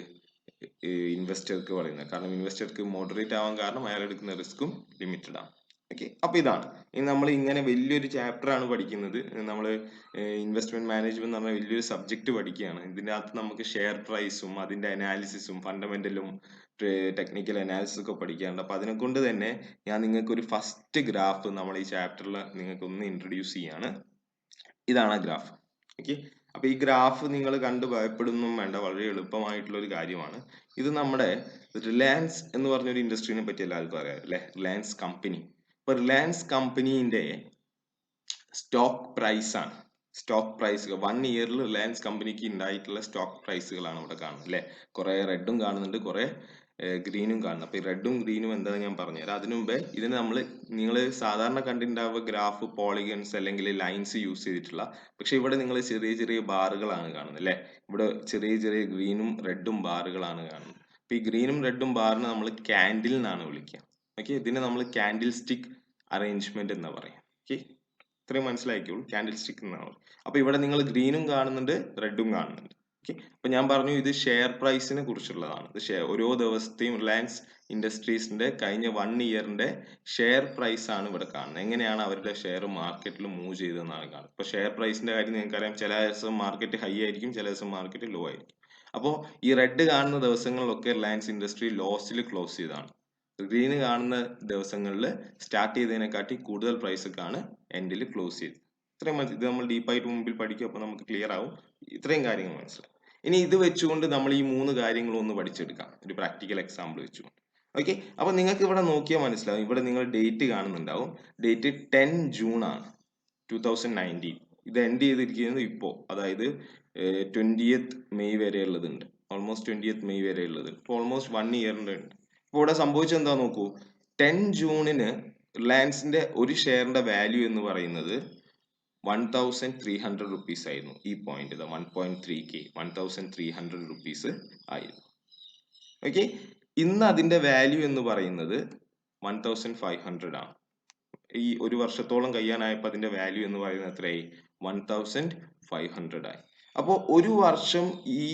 ഇൻവെസ്റ്റർക്ക് പറയുന്നത്. കാരണം ഇൻവെസ്റ്റർക്ക് മോഡറേറ്റ് ആവാൻ കാരണം അയാൾ എടുക്കുന്ന റിസ്ക്കും ലിമിറ്റഡ് ആണ്. ഓക്കെ, അപ്പൊ ഇതാണ്. ഇനി നമ്മൾ ഇങ്ങനെ വലിയൊരു ചാപ്റ്റർ ആണ് പഠിക്കുന്നത്. നമ്മൾ ഇൻവെസ്റ്റ്മെന്റ് മാനേജ്മെന്റ് എന്ന് പറഞ്ഞ വലിയൊരു സബ്ജക്ട് പഠിക്കുകയാണ്. ഇതിന്റെ അകത്ത് നമുക്ക് ഷെയർ പ്രൈസും അതിന്റെ അനാലിസിസും ഫണ്ടമെന്റലും ടെക്നിക്കൽ അനാലിസിസ് ഒക്കെ പഠിക്കാറുണ്ട്. അപ്പൊ അതിനെ കൊണ്ട് തന്നെ ഞാൻ നിങ്ങൾക്ക് ഒരു ഫസ്റ്റ് ഗ്രാഫ് നമ്മൾ ഈ ചാപ്റ്ററിൽ നിങ്ങൾക്ക് ഒന്ന് ഇൻട്രൊഡ്യൂസ് ചെയ്യാണ്. ഇതാണ് ആ ഗ്രാഫ്. ഓക്കെ, അപ്പൊ ഈ ഗ്രാഫ് നിങ്ങൾ കണ്ട് ഭയപ്പെടുന്നും വേണ്ട, വളരെ എളുപ്പമായിട്ടുള്ള ഒരു കാര്യമാണ്. ഇത് നമ്മുടെ റിലയൻസ് എന്ന് പറഞ്ഞൊരു ഇൻഡസ്ട്രീനെ പറ്റി എല്ലാവർക്കും അറിയാം അല്ലെ, റിലയൻസ് കമ്പനി. ഇപ്പൊ റിലയൻസ് കമ്പനീന്റെ സ്റ്റോക്ക് പ്രൈസ് ആണ്. സ്റ്റോക്ക് പ്രൈസുകൾ 1 ഇയറിൽ റിലയൻസ് കമ്പനിക്ക് ഉണ്ടായിട്ടുള്ള സ്റ്റോക്ക് പ്രൈസുകളാണ് ഇവിടെ കാണുന്നത് അല്ലെ. കുറെ റെഡും കാണുന്നുണ്ട്, കുറെ ഗ്രീനും കാണുന്നു. അപ്പൊ ഈ റെഡും ഗ്രീനും എന്താണെന്ന് ഞാൻ പറഞ്ഞുതരാം. അതിനു മുമ്പേ ഇതിന് നിങ്ങൾ സാധാരണ കണ്ടിട്ടുണ്ടാവുക ഗ്രാഫ് പോളിഗൺസ് അല്ലെങ്കിൽ ലൈൻസ് യൂസ് ചെയ്തിട്ടുള്ള, പക്ഷെ ഇവിടെ നിങ്ങൾ ചെറിയ ചെറിയ ബാറുകളാണ് കാണുന്നത് അല്ലെ. ഇവിടെ ചെറിയ ചെറിയ ഗ്രീനും റെഡും ബാറുകളാണ് കാണുന്നത്. അപ്പൊ ഈ ഗ്രീനും റെഡും ബാറിനെ നമ്മൾ കാൻഡിൽ എന്നാണ് വിളിക്കുക. ഓക്കെ, ഇതിനെ നമ്മൾ കാൻഡിൽ സ്റ്റിക് അറേഞ്ച്മെന്റ് എന്ന് പറയാം. ഓക്കെ, ഇത്രയും മനസ്സിലാക്കിയോളൂ, കാൻഡിൽ സ്റ്റിക് എന്നാണ്. അപ്പൊ ഇവിടെ നിങ്ങൾ ഗ്രീനും കാണുന്നുണ്ട്, റെഡും കാണുന്നുണ്ട്. ഓക്കെ, അപ്പൊ ഞാൻ പറഞ്ഞു ഇത് ഷെയർ പ്രൈസിനെ കുറിച്ചുള്ളതാണ്. ഇത് ഓരോ ദിവസത്തെയും റിലയൻസ് ഇൻഡസ്ട്രീസിന്റെ കഴിഞ്ഞ 1 ഇയറിന്റെ ഷെയർ പ്രൈസ് ആണ് ഇവിടെ കാണുന്നത്. എങ്ങനെയാണ് അവരുടെ ഷെയർ മാർക്കറ്റിൽ മൂവ് ചെയ്തതെന്നാണ് കാണുന്നത്. ഇപ്പൊ ഷെയർ പ്രൈസിന്റെ കാര്യം നിങ്ങൾക്കറിയാം, ചില ദിവസം മാർക്കറ്റ് ഹൈ ആയിരിക്കും, ചില ദിവസം മാർക്കറ്റ് ലോ ആയിരിക്കും. അപ്പോൾ ഈ റെഡ് കാണുന്ന ദിവസങ്ങളിലൊക്കെ റിലയൻസ് ഇൻഡസ്ട്രി ലോസിൽ ക്ലോസ് ചെയ്തതാണ്. ഗ്രീന് കാണുന്ന ദിവസങ്ങളിൽ സ്റ്റാർട്ട് ചെയ്തതിനെക്കാട്ടി കൂടുതൽ പ്രൈസൊക്കെയാണ് എൻഡിൽ ക്ലോസ് ചെയ്തത്. ഇത്രയും ഇത് നമ്മൾ ഡീപ്പായിട്ട് മുമ്പിൽ പഠിക്കും, അപ്പൊ നമുക്ക് ക്ലിയർ ആവും. ഇത്രയും കാര്യങ്ങൾ മനസ്സിലാവും. ഇനി ഇത് വെച്ചുകൊണ്ട് നമ്മൾ ഈ 3 കാര്യങ്ങളും ഒന്ന് പഠിച്ചെടുക്കാം, ഒരു പ്രാക്ടിക്കൽ എക്സാമ്പിൾ വെച്ചുകൊണ്ട്. ഓക്കെ, അപ്പൊ നിങ്ങൾക്ക് ഇവിടെ നോക്കിയാൽ മനസ്സിലാവും. ഇവിടെ നിങ്ങൾ ഡേറ്റ് കാണുന്നുണ്ടാവും. ഡേറ്റ് 10 ജൂൺ ആണ് 2019. ഇത് എൻഡ് ചെയ്തിരിക്കുന്നത് ഇപ്പോ, അതായത് 20th മെയ് വരെ ഉള്ളതുണ്ട്. ഓൾമോസ്റ്റ് 20th മെയ് വരെ ഉള്ളത്. ഇപ്പോൾ ഓൾമോസ്റ്റ് 1 ഇയറിന്റെ ഉണ്ട്. ഇവിടെ സംഭവിച്ചത് എന്താ നോക്കൂ. 10 ജൂണിന് റിലയൻസിന്റെ ഒരു ഷെയറിന്റെ വാല്യൂ എന്ന് പറയുന്നത് 1300 റുപ്പീസ് ആയിരുന്നു. ഈ പോയിന്റ് 1.3K 1300 റുപ്പീസ് ആയിരുന്നു. ഓക്കെ, ഇന്ന് അതിന്റെ വാല്യൂ എന്ന് പറയുന്നത് 1500 ആണ്. ഈ ഒരു വർഷത്തോളം കഴിയാനായപ്പോൾ അതിന്റെ വാല്യൂ എന്ന് പറയുന്നത് എത്രയായി? 1500 ആയി. അപ്പോൾ ഒരു വർഷം ഈ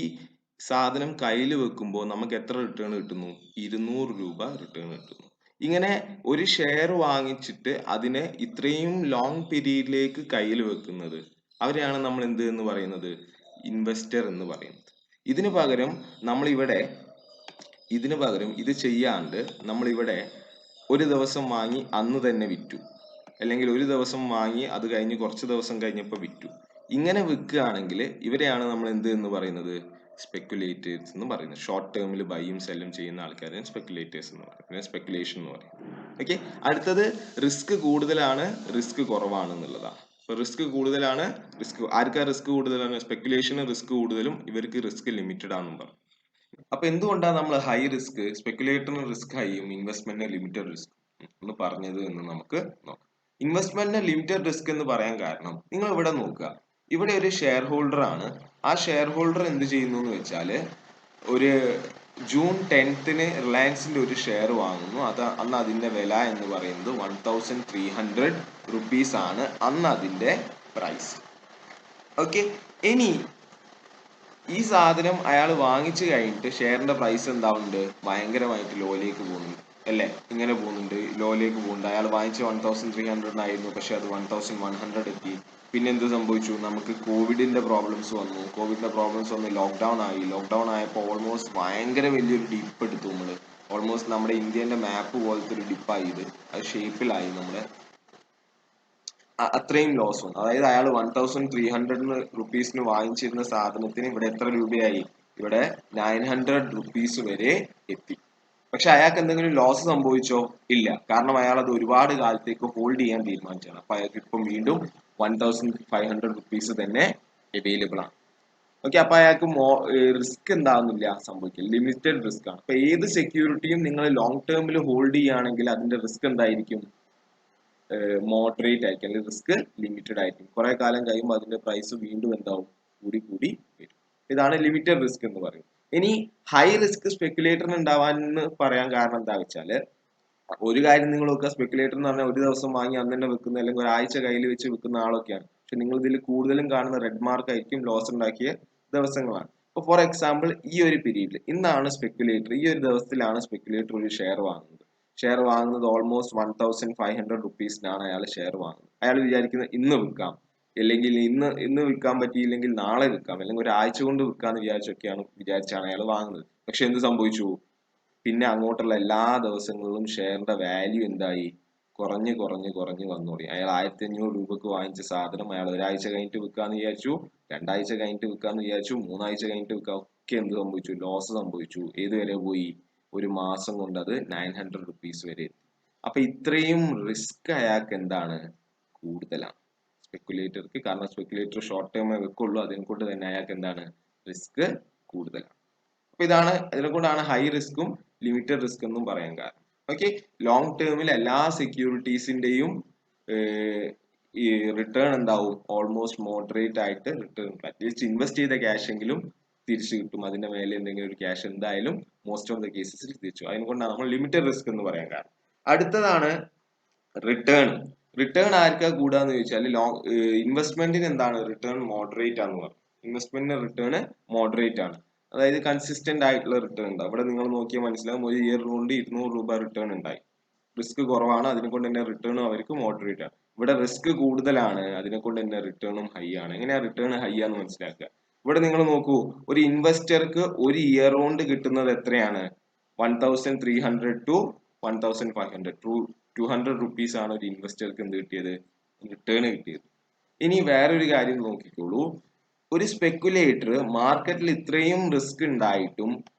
സാധനം കയ്യിൽ വെക്കുമ്പോൾ നമുക്ക് എത്ര റിട്ടേൺ കിട്ടുന്നു? 200 രൂപ റിട്ടേൺ കിട്ടുന്നു. ഇങ്ങനെ ഒരു ഷെയർ വാങ്ങിച്ചിട്ട് അതിനെ ഇത്രയും ലോങ് പീരീഡിലേക്ക് കയ്യിൽ വെക്കുന്നത്, അവരെയാണ് നമ്മൾ എന്ത് എന്ന് പറയുന്നത്? ഇൻവെസ്റ്റർ എന്ന് പറയുന്നത്. ഇതിന് പകരം ഇത് ചെയ്യാണ്ട് നമ്മളിവിടെ ഒരു ദിവസം വാങ്ങി അന്ന് തന്നെ വിറ്റു, അല്ലെങ്കിൽ ഒരു ദിവസം വാങ്ങി അത് കഴിഞ്ഞ് കുറച്ച് ദിവസം കഴിഞ്ഞപ്പോൾ വിറ്റു. ഇങ്ങനെ വിൽക്കുകയാണെങ്കിൽ ഇവരെയാണ് നമ്മൾ എന്ത് എന്ന് പറയുന്നത്? സ്പെക്കുലേറ്റേഴ്സ് എന്ന് പറയുന്നത്. ഷോർട്ട് ടേമിൽ ബൈയും സെല്ലും ചെയ്യുന്ന ആൾക്കാരെ സ്പെക്കുലേറ്റേഴ്സ് എന്ന് പറയുന്നത്, സ്പെക്കുലേഷൻ എന്ന് പറയുന്നത്. ഓക്കെ, അടുത്തത് റിസ്ക് കൂടുതലാണ്, റിസ്ക് കുറവാണ് എന്നുള്ളതാണ്. ഇപ്പൊ റിസ്ക് കൂടുതലാണ്, ആർക്കാ റിസ്ക് കൂടുതലാണ്? സ്പെക്കുലേഷന് റിസ്ക് കൂടുതലും, ഇവർക്ക് റിസ്ക് ലിമിറ്റഡ് ആണെന്നും പറഞ്ഞു. അപ്പൊ എന്തുകൊണ്ടാണ് നമ്മൾ ഹൈ റിസ്ക്, സ്പെക്കുലേറ്ററിന് റിസ്ക് ഹൈയും ഇൻവെസ്റ്റ്മെന്റിന് ലിമിറ്റഡ് റിസ്ക് എന്ന് പറഞ്ഞത് എന്ന് നമുക്ക് നോക്കാം. ഇൻവെസ്റ്റ്മെന്റിന് ലിമിറ്റഡ് റിസ്ക് എന്ന് പറയാൻ കാരണം, നിങ്ങൾ ഇവിടെ നോക്കുക, ഇവിടെ ഒരു ഷെയർ ഹോൾഡർ ആണ്. ആ ഷെയർ ഹോൾഡർ എന്ത് ചെയ്യുന്നു എന്ന് വെച്ചാൽ, ഒരു ജൂൺ 10ന് റിലയൻസിന്റെ ഒരു ഷെയർ വാങ്ങുന്നു. അന്ന് അതിന്റെ വില എന്ന് പറയുന്നത് 1300 റുപ്പീസ് ആണ് അന്ന് അതിന്റെ പ്രൈസ്. ഓക്കെ, ഇനി ഈ സാധനം അയാൾ വാങ്ങിച്ചു കഴിഞ്ഞിട്ട് ഷെയറിന്റെ പ്രൈസ് എന്താവുന്നുണ്ട്? ഭയങ്കരമായിട്ട് ലോയിലേക്ക് പോകുന്നുണ്ട്, അല്ലേ? ഇങ്ങനെ പോകുന്നുണ്ട്, ലോയിലേക്ക് പോകുന്നുണ്ട്. അയാൾ വാങ്ങിച്ച 1300 ആയിരുന്നു, പക്ഷെ അത് 1100 എത്തി. പിന്നെ എന്ത് സംഭവിച്ചു? നമുക്ക് കോവിഡിന്റെ പ്രോബ്ലംസ് വന്നു, ലോക്ക്ഡൌൺ ആയി. ലോക്ക്ഡൌൺ ആയപ്പോൾ ഓൾമോസ്റ്റ് ഭയങ്കര വലിയൊരു ഡിപ്പ് എടുത്തു നമ്മള്. ഓൾമോസ്റ്റ് നമ്മുടെ ഇന്ത്യന്റെ മാപ്പ് പോലത്തെ ഒരു ഡിപ്പായി ഇത്. അത് ഷേപ്പിലായി നമ്മുടെ. അത്രയും ലോസ് വന്നു. അതായത് അയാൾ 1300 റുപ്പീസിന് വാങ്ങിച്ചിരുന്ന സാധനത്തിന് ഇവിടെ എത്ര രൂപയായി? ഇവിടെ 900 റുപ്പീസ് വരെ എത്തി. പക്ഷെ അയാൾക്ക് എന്തെങ്കിലും ലോസ് സംഭവിച്ചോ? ഇല്ല. കാരണം അയാൾ അത് ഒരുപാട് കാലത്തേക്ക് ഹോൾഡ് ചെയ്യാൻ തീരുമാനിച്ചാണ്. അപ്പൊ അയാൾക്ക് ഇപ്പം വീണ്ടും 1500 റുപ്പീസ് തന്നെ അവൈലബിൾ ആണ്. ഓക്കെ, അപ്പൊ അയാൾക്ക് റിസ്ക് എന്താകുന്നില്ല, സംഭവിക്കില്ല. ലിമിറ്റഡ് റിസ്ക് ആണ്. അപ്പൊ ഏത് സെക്യൂരിറ്റിയും നിങ്ങൾ ലോങ് ടേമിൽ ഹോൾഡ് ചെയ്യുകയാണെങ്കിൽ അതിന്റെ റിസ്ക് എന്തായിരിക്കും? മോഡറേറ്റ് ആയിരിക്കും, അല്ലെങ്കിൽ റിസ്ക് ലിമിറ്റഡ് ആയിരിക്കും. കുറെ കാലം കഴിയുമ്പോൾ അതിന്റെ പ്രൈസ് വീണ്ടും എന്താവും? കൂടി വരും. ഇതാണ് ലിമിറ്റഡ് റിസ്ക് എന്ന് പറയുന്നത്. ഇനി ഹൈ റിസ്ക് സ്പെക്കുലേറ്ററിന് ഉണ്ടാവാന്ന് പറയാൻ കാരണം എന്താ വെച്ചാല്, ഒരു കാര്യം നിങ്ങൾ നോക്കുക, സ്പെക്കുലേറ്റർ എന്ന് പറഞ്ഞാൽ ഒരു ദിവസം വാങ്ങി അന്ന് തന്നെ വെക്കുന്ന, അല്ലെങ്കിൽ ഒരാഴ്ച കയ്യിൽ വെച്ച് വെക്കുന്ന ആളൊക്കെയാണ്. പക്ഷെ നിങ്ങൾ ഇതിൽ കൂടുതലും കാണുന്ന റെഡ് മാർക്ക് ആയിരിക്കും ലോസ് ഉണ്ടാക്കിയ ദിവസങ്ങളാണ്. ഇപ്പൊ ഫോർ എക്സാമ്പിൾ, ഈ ഒരു പീരീഡിൽ ഇന്നാണ് സ്പെക്കുലേറ്റർ, ഈ ഒരു ദിവസത്തിലാണ് സ്പെക്കുലേറ്റർ ഒരു ഷെയർ വാങ്ങുന്നത് ഓൾമോസ്റ്റ് 1500 റുപ്പീസിനാണ് അയാൾ ഷെയർ വാങ്ങുന്നത്. അയാൾ വിചാരിക്കുന്നത് ഇന്ന് വിൽക്കാം, അല്ലെങ്കിൽ ഇന്ന് വിൽക്കാൻ പറ്റിയില്ലെങ്കിൽ നാളെ വിൽക്കാം, അല്ലെങ്കിൽ ഒരാഴ്ച കൊണ്ട് വിൽക്കാന്ന് വിചാരിച്ചാണ് അയാൾ വാങ്ങുന്നത്. പക്ഷെ എന്ത് സംഭവിച്ചു? പിന്നെ അങ്ങോട്ടുള്ള എല്ലാ ദിവസങ്ങളിലും ഷെയറിന്റെ വാല്യൂ എന്തായി? കുറഞ്ഞ് വന്നു തുടങ്ങി. അയാൾ 1500 രൂപക്ക് വാങ്ങിച്ച സാധനം അയാൾ ഒരാഴ്ച കഴിഞ്ഞിട്ട് വിൽക്കാന്ന് വിചാരിച്ചു, 2 ആഴ്ച കഴിഞ്ഞിട്ട് വിൽക്കാന്ന് വിചാരിച്ചു, 3 ആഴ്ച കഴിഞ്ഞിട്ട് വിൽക്കാം. ഒക്കെ എന്ത് സംഭവിച്ചു? ലോസ് സംഭവിച്ചു. ഏതുവരെ പോയി? ഒരു മാസം കൊണ്ട് അത് 900 റുപ്പീസ് വരെ എത്തി. അപ്പൊ ഇത്രയും റിസ്ക് അയാൾക്ക് എന്താണ്? കൂടുതലാണ് സ്പെക്കുലേറ്റർക്ക്. കാരണം സ്പെക്കുലേറ്റർ ഷോർട്ട് ടേമേ വെക്കുള്ളൂ, അതിനെ കൊണ്ട് തന്നെ അയാൾക്ക് എന്താണ്? റിസ്ക് കൂടുതലാണ്. അപ്പൊ ഇതിനെ കൊണ്ടാണ് ഹൈ റിസ്കും ലിമിറ്റഡ് റിസ്ക് എന്നും പറയാൻ കാരണം. ഓക്കെ, ലോങ് ടേമിൽ എല്ലാ സെക്യൂരിറ്റീസിന്റെയും ഈ റിട്ടേൺ എന്താവും? ഓൾമോസ്റ്റ് മോഡറേറ്റ് ആയിട്ട് റിട്ടേൺ. അറ്റ്ലീസ്റ്റ് ഇൻവെസ്റ്റ് ചെയ്ത ക്യാഷ് എങ്കിലും തിരിച്ചു കിട്ടും. അതിന്റെ മേലെ എന്തെങ്കിലും ഒരു ക്യാഷ് എന്തായാലും മോസ്റ്റ് ഓഫ് ദ കേസസിൽ തിരിച്ചു. അതിനെക്കൊണ്ടാണ് നമ്മൾ ലിമിറ്റഡ് റിസ്ക് എന്ന് പറയാൻ കാരണം. അടുത്തതാണ് റിട്ടേൺ. റിട്ടേൺ ആർക്കാ കൂടാന്ന് ചോദിച്ചാൽ, ഇൻവെസ്റ്റ്മെന്റിന് എന്താണ് റിട്ടേൺ? മോഡറേറ്റ് ആണെന്ന് പറഞ്ഞു. ഇൻവെസ്റ്റ്മെന്റിന് റിട്ടേൺ മോഡറേറ്റ് ആണ്. അതായത് കൺസിസ്റ്റന്റ് ആയിട്ടുള്ള റിട്ടേൺ ഉണ്ടാവും. ഇവിടെ നിങ്ങൾ നോക്കിയാൽ മനസ്സിലാവും, ഒരു ഇയർ കൊണ്ട് 200 രൂപ റിട്ടേൺ ഉണ്ടായി. റിസ്ക് കുറവാണ്, അതിനെ കൊണ്ട് തന്നെ റിട്ടേണും അവർക്ക് മോഡറേറ്റ് ആണ്. ഇവിടെ റിസ്ക് കൂടുതലാണ്, അതിനെ കൊണ്ട് തന്നെ റിട്ടേണും ഹൈ ആണ്. എങ്ങനെയാ റിട്ടേൺ ഹൈ ആന്ന് മനസ്സിലാക്കുക? ഇവിടെ നിങ്ങൾ നോക്കൂ, ഒരു ഇൻവെസ്റ്റർക്ക് ഒരു ഇയർ കൊണ്ട് കിട്ടുന്നത് എത്രയാണ്? 1300 ടു 1500, 200 റുപ്പീസ് ആണ് ഒരു ഇൻവെസ്റ്റർക്ക് എന്ത് കിട്ടിയത്? റിട്ടേൺ കിട്ടിയത്. ഇനി വേറൊരു കാര്യം നോക്കിക്കോളൂ, ഒരു സ്പെക്കുലേറ്റർ മാർക്കറ്റിൽ ഇത്രയും റിസ്ക് ഉണ്ടായിട്ടും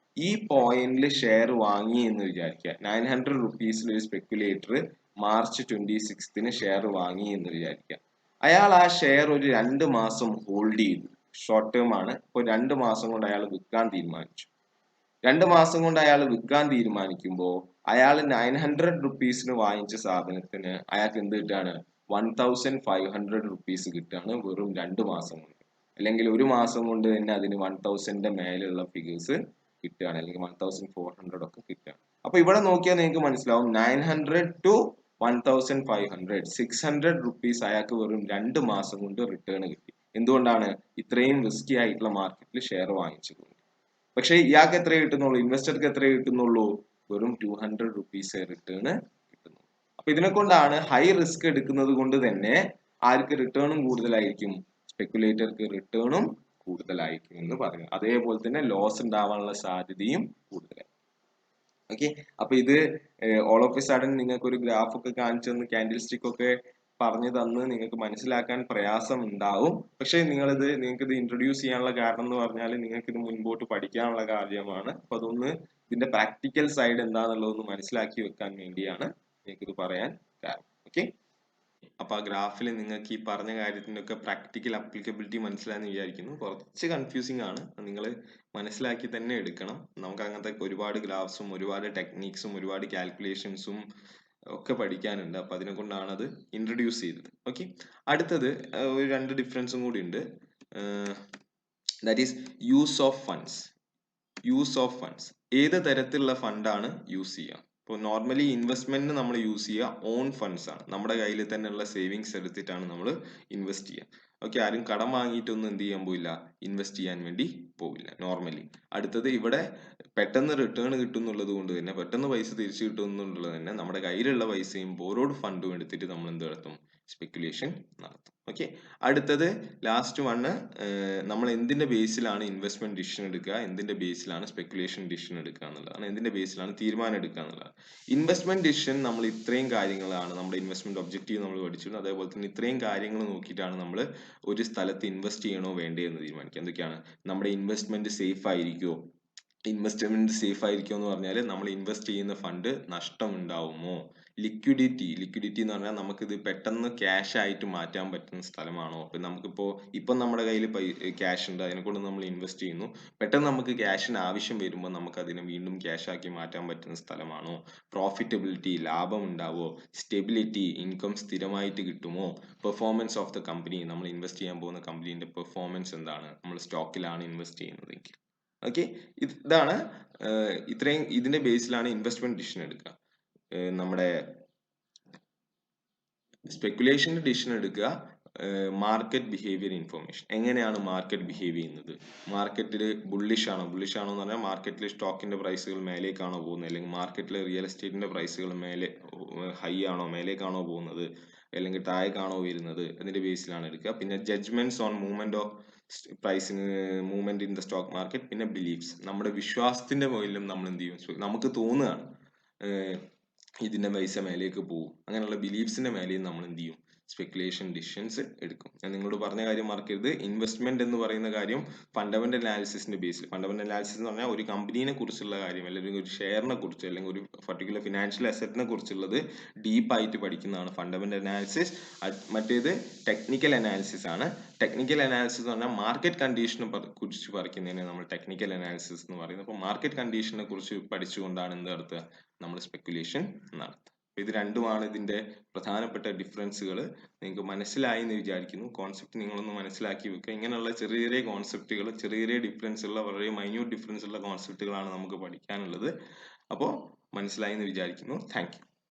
ഈ പോയിന്റിൽ ഷെയർ വാങ്ങി എന്ന് വിചാരിക്കുക. 900 റുപ്പീസിൽ ഒരു സ്പെക്കുലേറ്റർ മാർച്ച് 26ന് ഷെയർ വാങ്ങി എന്ന് വിചാരിക്കുക. അയാൾ ആ ഷെയർ ഒരു 2 മാസം ഹോൾഡ് ചെയ്തു. ഷോർട്ട് ടേം ആണ്. ഇപ്പോൾ 2 മാസം കൊണ്ട് അയാൾ വിൽക്കാൻ തീരുമാനിച്ചു. 2 മാസം കൊണ്ട് അയാൾ വിൽക്കാൻ തീരുമാനിക്കുമ്പോൾ അയാൾ 900 റുപ്പീസിന് വാങ്ങിച്ച സാധനത്തിന് അയാൾക്ക് എന്ത് കിട്ടുകയാണ്? 1500 റുപ്പീസ് കിട്ടുകയാണ് വെറും 2 മാസം കൊണ്ട്. അല്ലെങ്കിൽ ഒരു മാസം കൊണ്ട് തന്നെ അതിന് 1000ന്റെ മേലുള്ള ഫിഗേഴ്സ് കിട്ടുകയാണ്, അല്ലെങ്കിൽ 1400 ഒക്കെ കിട്ടുകയാണ്. അപ്പൊ ഇവിടെ നോക്കിയാൽ നിങ്ങൾക്ക് മനസ്സിലാവും 900 ടു 1500 600 റുപ്പീസ് അയാൾക്ക് വെറും 2 മാസം കൊണ്ട് റിട്ടേൺ കിട്ടി. എന്തുകൊണ്ടാണ്? ഇത്രയും റിസ്കി ആയിട്ടുള്ള മാർക്കറ്റിൽ ഷെയർ വാങ്ങിച്ചത്. പക്ഷെ ഇയാൾക്ക് എത്ര കിട്ടുന്നുള്ളൂ? ഇൻവെസ്റ്റർക്ക് എത്ര കിട്ടുന്നുള്ളൂ? വെറും 200 റുപ്പീസ് റിട്ടേൺ കിട്ടുന്നു. അപ്പൊ ഇതിനെ കൊണ്ടാണ് ഹൈ റിസ്ക് എടുക്കുന്നത് കൊണ്ട് തന്നെ ആർക്ക് റിട്ടേണും കൂടുതലായിരിക്കും? സ്പെക്കുലേറ്റർക്ക് റിട്ടേണും കൂടുതലായിരിക്കും എന്ന് പറയുന്നത്. അതേപോലെ തന്നെ ലോസ് ഉണ്ടാവാനുള്ള സാധ്യതയും കൂടുതലായിരിക്കും. ഓക്കെ, അപ്പൊ ഇത് ഓൾ ഓഫ് എ സഡൻ നിങ്ങൾക്ക് ഒരു ഗ്രാഫ് ഒക്കെ കാണിച്ചു തന്ന് ക്യാൻഡിൽ സ്റ്റിക്ക് ഒക്കെ പറഞ്ഞു തന്ന് നിങ്ങൾക്ക് മനസ്സിലാക്കാൻ പ്രയാസം ഉണ്ടാവും. പക്ഷെ നിങ്ങൾക്ക് ഇത് ഇൻട്രൊഡ്യൂസ് ചെയ്യാനുള്ള കാരണം എന്ന് പറഞ്ഞാൽ നിങ്ങൾക്ക് ഇത് മുൻപോട്ട് പഠിക്കാനുള്ള കാര്യമാണ്. അപ്പൊ അതൊന്ന് ഇതിന്റെ പ്രാക്ടിക്കൽ സൈഡ് എന്താണെന്നുള്ളതൊന്ന് മനസ്സിലാക്കി വെക്കാൻ വേണ്ടിയാണ് എനിക്കിത് പറയാൻ കാരണം. ഓക്കെ, അപ്പൊ ആ ഗ്രാഫിൽ നിങ്ങൾക്ക് ഈ പറഞ്ഞ കാര്യത്തിന്റെ ഒക്കെ പ്രാക്ടിക്കൽ അപ്ലിക്കബിലിറ്റി മനസ്സിലായെന്ന് വിചാരിക്കുന്നു. കുറച്ച് കൺഫ്യൂസിങ് ആണ്, നിങ്ങൾ മനസ്സിലാക്കി തന്നെ എടുക്കണം. നമുക്ക് അങ്ങനത്തെ ഒരുപാട് ഗ്രാഫ്സും ഒരുപാട് ടെക്നീക്സും ഒരുപാട് കാൽക്കുലേഷൻസും ഒക്കെ പഠിക്കാനുണ്ട്. അപ്പൊ അതിനെ കൊണ്ടാണ് അത് ഇൻട്രൊഡ്യൂസ് ചെയ്തത്. ഓക്കെ, അടുത്തത് ഒരു 2 ഡിഫറൻസും കൂടി ഉണ്ട്. That is use of funds. Use of funds, ഏത് തരത്തിലുള്ള ഫണ്ടാണ് യൂസ് ചെയ്യുക? ഇപ്പോൾ നോർമലി ഇൻവെസ്റ്റ്മെന്റിന് നമ്മൾ യൂസ് ചെയ്യുക ഓൺ ഫണ്ട്സ് ആണ്. നമ്മുടെ കയ്യിൽ തന്നെയുള്ള സേവിങ്സ് എടുത്തിട്ടാണ് നമ്മൾ ഇൻവെസ്റ്റ് ചെയ്യുക. ഓക്കെ, ആരും കടം വാങ്ങിയിട്ടൊന്നും എന്ത് ചെയ്യാൻ പോയില്ല, ഇൻവെസ്റ്റ് ചെയ്യാൻ വേണ്ടി പോവില്ല നോർമലി. അടുത്തത് ഇവിടെ പെട്ടെന്ന് റിട്ടേൺ കിട്ടുന്നുള്ളത് കൊണ്ട് തന്നെ, പെട്ടെന്ന് പൈസ തിരിച്ചു കിട്ടുന്നുള്ളത് തന്നെ, നമ്മുടെ കയ്യിലുള്ള പൈസയും ബോറോഡ് ഫണ്ടും എടുത്തിട്ട് നമ്മൾ എന്ത് നടത്തും? സ്പെക്കുലേഷൻ നടത്തും. ഓക്കെ, അടുത്തത് ലാസ്റ്റ് വണ്, നമ്മൾ എന്തിന്റെ ബേസിലാണ് ഇൻവെസ്റ്റ്മെന്റ് ഡിസിഷൻ എടുക്കുക, എന്തിന്റെ ബേസിലാണ് സ്പെക്കുലേഷൻ ഡിസിഷൻ എടുക്കുക എന്നുള്ളതാണ്, എന്തിന്റെ ബേസിലാണ് തീരുമാനം എടുക്കുക എന്നുള്ളതാണ്. ഇൻവെസ്റ്റ്മെന്റ് ഡിസിഷൻ നമ്മൾ ഇത്രയും കാര്യങ്ങളാണ്, നമ്മുടെ ഇൻവെസ്റ്റ്മെന്റ് ഒബ്ജക്റ്റീവ് നമ്മൾ പഠിച്ചിരുന്നു. അതേപോലെ തന്നെ ഇത്രയും കാര്യങ്ങൾ നോക്കിയിട്ടാണ് നമ്മൾ ഒരു സ്ഥലത്ത് ഇൻവെസ്റ്റ് ചെയ്യണോ വേണ്ടേ എന്ന് തീരുമാനിക്കുക. എന്തൊക്കെയാണ്? നമ്മുടെ ഇൻവെസ്റ്റ്മെന്റ് സേഫ് ആയിരിക്കുമോ? ഇൻവെസ്റ്റ്മെന്റ് സേഫ് ആയിരിക്കും എന്ന് പറഞ്ഞാൽ നമ്മൾ ഇൻവെസ്റ്റ് ചെയ്യുന്ന ഫണ്ട് നഷ്ടം ഉണ്ടാവുമോ? ലിക്വിഡിറ്റി എന്ന് പറഞ്ഞാൽ നമുക്കിത് പെട്ടെന്ന് ക്യാഷ് ആയിട്ട് മാറ്റാൻ പറ്റുന്ന സ്ഥലമാണോ? ഇപ്പം നമ്മുടെ കയ്യിൽ ക്യാഷ് ഉണ്ട്, അതിനെ കൊണ്ട് നമ്മൾ ഇൻവെസ്റ്റ് ചെയ്യുന്നു. പെട്ടെന്ന് നമുക്ക് ക്യാഷിന് ആവശ്യം വരുമ്പോൾ നമുക്ക് അതിനെ വീണ്ടും ക്യാഷ് ആക്കി മാറ്റാൻ പറ്റുന്ന സ്ഥലമാണോ? പ്രോഫിറ്റബിലിറ്റി, ലാഭം ഉണ്ടാവോ? സ്റ്റെബിലിറ്റി, ഇൻകം സ്ഥിരമായിട്ട് കിട്ടുമോ? പെർഫോമൻസ് ഓഫ് ദ കമ്പനി, നമ്മൾ ഇൻവെസ്റ്റ് ചെയ്യാൻ പോകുന്ന കമ്പനീന്റെ പെർഫോമൻസ് എന്താണ്? നമ്മൾ സ്റ്റോക്കിലാണ് ഇൻവെസ്റ്റ് ചെയ്യുന്നതെങ്കിൽ. ഓക്കെ, ഇതാണ് ഇത്രയും, ഇതിന്റെ ബേസിലാണ് ഇൻവെസ്റ്റ്മെന്റ് ഡിസിഷൻ എടുക്കുക. നമ്മുടെ സ്പെക്കുലേഷൻ ഡിസിഷൻ എടുക്കുക മാർക്കറ്റ് ബിഹേവിയർ ഇൻഫോർമേഷൻ. എങ്ങനെയാണ് മാർക്കറ്റ് ബിഹേവ് ചെയ്യുന്നത്? മാർക്കറ്റിൽ ബുള്ളിഷ് ആണോ എന്ന് പറഞ്ഞാൽ മാർക്കറ്റിൽ സ്റ്റോക്കിന്റെ പ്രൈസുകൾ മേലേക്കാണോ പോകുന്നത്, അല്ലെങ്കിൽ മാർക്കറ്റിൽ റിയൽ എസ്റ്റേറ്റിന്റെ പ്രൈസുകൾ ഹൈ ആണോ, മേലേക്കാണോ പോകുന്നത്, അല്ലെങ്കിൽ താഴേക്കാണോ വരുന്നത്, അതിന്റെ ബേസിലാണ് എടുക്കുക. പിന്നെ judgements on movement of pricing, movement in the stock market. പിന്നെ ബിലീഫ്സ്, നമ്മുടെ വിശ്വാസത്തിന്റെ മുകളിലും നമ്മൾ എന്ത് ചെയ്യും? നമുക്ക് തോന്നുകയാണ് ഇതിന്റെ പൈസ മേലേക്ക് പോകും, അങ്ങനെയുള്ള ബിലീഫ്സിന്റെ മേലെയും നമ്മൾ എന്ത് ചെയ്യും? സ്പെക്കുലേഷൻ ഡിസിഷൻസ് എടുക്കും. ഞാൻ നിങ്ങളോട് പറഞ്ഞ കാര്യം മറക്കരുത്. ഇൻവെസ്റ്റ്മെന്റ് എന്ന് പറയുന്ന കാര്യം ഫണ്ടമെന്റൽ അനാലിസിസിന്റെ ബേസിൽ, ഫണ്ടമെന്റൽ അനാലിസിസ് എന്ന് പറഞ്ഞാൽ ഒരു കമ്പനീനെ കുറിച്ചുള്ള കാര്യം, അല്ലെങ്കിൽ ഒരു ഷെയറിനെ കുറിച്ച്, അല്ലെങ്കിൽ ഒരു പർട്ടിക്കുലർ ഫിനാൻഷ്യൽ അസറ്റിനെ കുറിച്ചുള്ളത് ഡീപ്പായിട്ട് പഠിക്കുന്നതാണ് ഫണ്ടമെന്റൽ അനാലിസിസ്. മറ്റേത് ടെക്നിക്കൽ അനാലിസിസ് ആണ്. ടെക്നിക്കൽ അനാലിസിസ് എന്ന് പറഞ്ഞാൽ മാർക്കറ്റ് കണ്ടീഷനെ കുറിച്ച് പഠിക്കുന്നതിനെ നമ്മൾ ടെക്നിക്കൽ അനാലിസിസ് എന്ന് പറയുന്നത്. അപ്പോൾ മാർക്കറ്റ് കണ്ടീഷനെ കുറിച്ച് പഠിച്ചുകൊണ്ടാണ് എന്ത് നടത്തുക? നമ്മൾ സ്പെക്കുലേഷൻ നടത്തുക. ഇത് രണ്ടുമാണ് ഇതിന്റെ പ്രധാനപ്പെട്ട ഡിഫറൻസുകൾ. നിങ്ങൾക്ക് മനസ്സിലായി എന്ന് വിചാരിക്കുന്നു. കോൺസെപ്റ്റ് നിങ്ങളൊന്ന് മനസ്സിലാക്കി വെക്കുക. ഇങ്ങനെയുള്ള ചെറിയ ചെറിയ കോൺസെപ്റ്റുകൾ, ചെറിയ ചെറിയ ഡിഫറൻസ് ഉള്ള, വളരെ മൈന്യൂട്ട് ഡിഫറൻസ് ഉള്ള കോൺസെപ്റ്റുകളാണ് നമുക്ക് പഠിക്കാനുള്ളത്. അപ്പോൾ മനസ്സിലായി എന്ന് വിചാരിക്കുന്നു. Thank you.